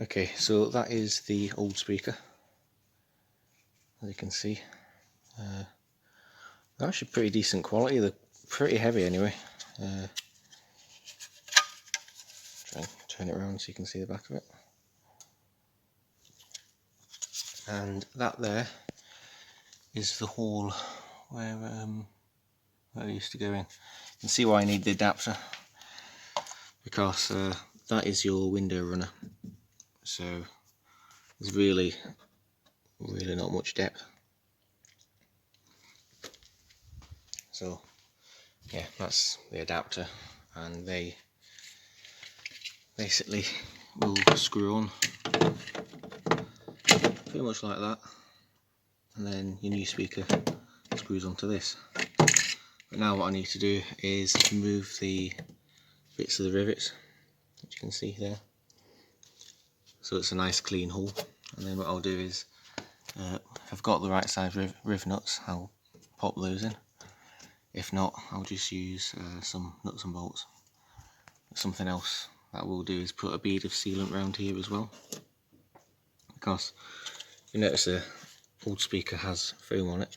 Okay, so that is the old speaker, as you can see. They're actually pretty decent quality, they're pretty heavy anyway. Try and turn it around so you can see the back of it. And that there is the hole where I used to go in. You can see why I need the adapter, because that is your window runner. So there's really not much depth. So yeah, that's the adapter, and they basically will screw on pretty much like that, and then your new speaker screws onto this. But now what I need to do is remove the bits of the rivets, which you can see there, so it's a nice clean hole. And then what I'll do is, if I've got the right size riv nuts, I'll pop those in. If not, I'll just use some nuts and bolts. Something else that we'll do is put a bead of sealant around here as well, because you notice the old speaker has foam on it,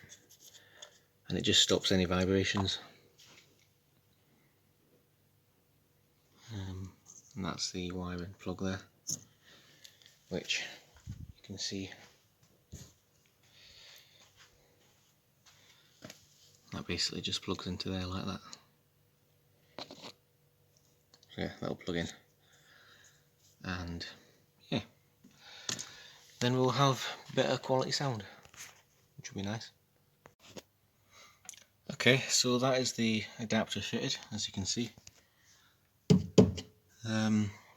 and it just stops any vibrations. And that's the wiring plug there, which you can see that basically just plugs into there like that. So yeah, that'll plug in, and yeah, then we'll have better quality sound, which will be nice. Okay, so that is the adapter fitted, as you can see.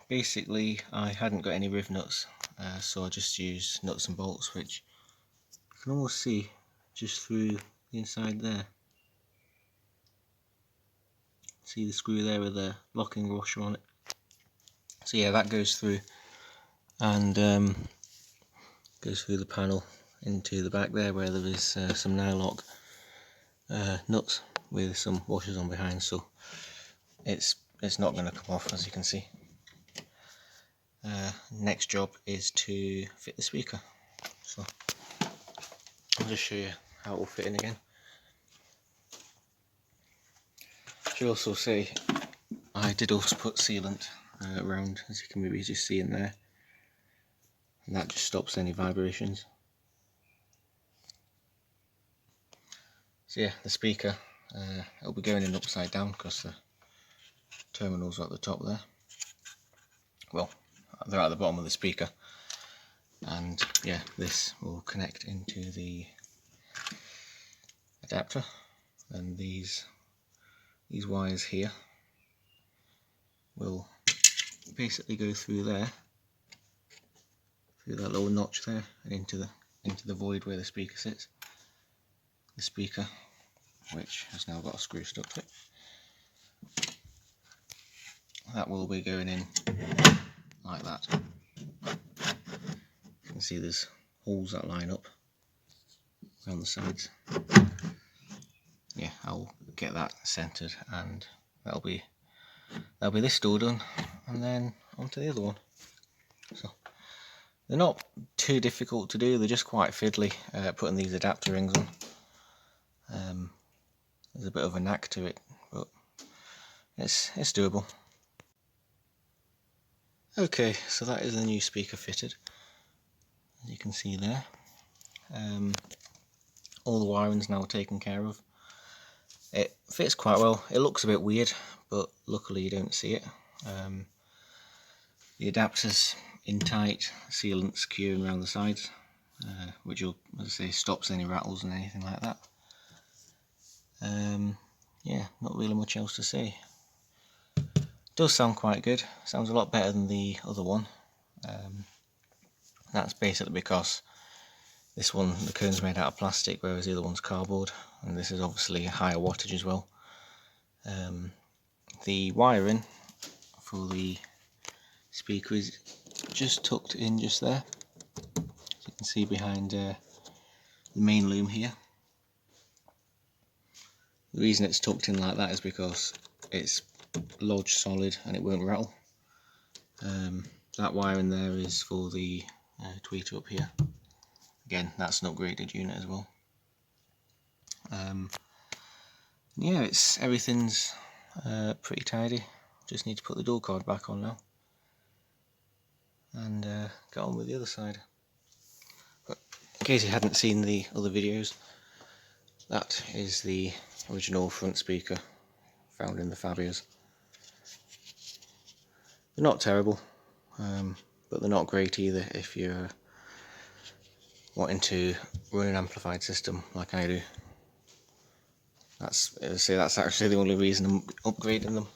Basically I hadn't got any riv nuts, so I just used nuts and bolts, which you can almost see just through the inside there. See the screw there with the locking washer on it. So yeah, that goes through, and goes through the panel into the back there, where there is some Nylock nuts with some washers on behind, so it's not going to come off, as you can see. Next job is to fit the speaker, so I'll just show you how it will fit in again. I should also say I did also put sealant around, as you can maybe just see in there, and that just stops any vibrations. So yeah, the speaker, it'll be going in upside down because the terminals are at the top there. Well, they're at the bottom of the speaker, and yeah, this will connect into the adapter, and these wires here will basically go through there, through that little notch there, and into the void where the speaker sits. The speaker, which has now got a screw stuck to it, that will be going in like that. You can see there's holes that line up around the sides. Yeah, I'll get that centered, and that'll be this door done, and then onto the other one. So they're not too difficult to do, they're just quite fiddly, putting these adapter rings on. There's a bit of a knack to it, but it's doable. Okay, so that is the new speaker fitted, as you can see there. All the wiring's now taken care of. It fits quite well. It looks a bit weird, but luckily you don't see it. The adapter's in tight, sealant securing around the sides, which will, as I say, stops any rattles and anything like that. Yeah, not really much else to say. Does sound quite good. Sounds a lot better than the other one. That's basically because this one, the cone's made out of plastic, whereas the other one's cardboard, and this is obviously higher wattage as well. The wiring for the speaker is just tucked in just there, as you can see behind the main loom here. The reason it's tucked in like that is because it's lodged solid and it won't rattle. That wiring there is for the tweeter up here. Again, that's an upgraded unit as well. Yeah, everything's pretty tidy. Just need to put the dual card back on now and get on with the other side. But in case you hadn't seen the other videos, that is the original front speaker found in the Fabias. They're not terrible, but they're not great either if you're wanting to run an amplified system like I do. That's actually the only reason I'm upgrading them.